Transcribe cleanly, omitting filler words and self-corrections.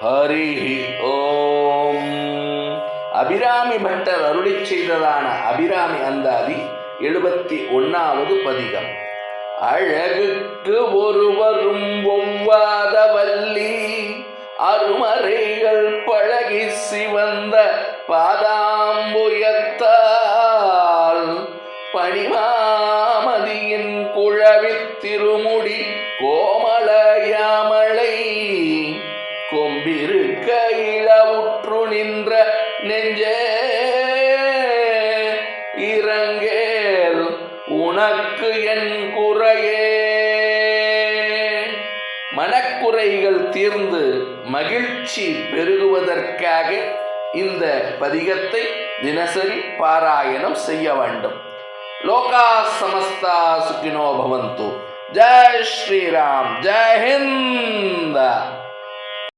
ஹரி ஓம். Abirami butter அருளி செய்ததான அபிராமி அந்தாதி 71வது பதிகம். அழகுக்கு ஒருவரும் ஒவ்வாத வள்ளி, அருமறைகள் பழகி சிவந்த பாதாம்புயத்தால், பணிமாமதியின் குழவித் திருமுடி கோமளயாமளை, கொம்பிருக்க இளவுற்று நின்ற நெஞ்சே இரங்கேல் உனக்கு என் குறையே. மனக்குறைகள் தீர்ந்து மகிழ்ச்சி பெருகுவதற்காக இந்த பதிகத்தை தினசரி பாராயணம் செய்ய வேண்டும். லோகா சமஸ்தா சுகினோ பவந்து. ஜெய் ஸ்ரீராம். ஜெய் ஹிந்த்.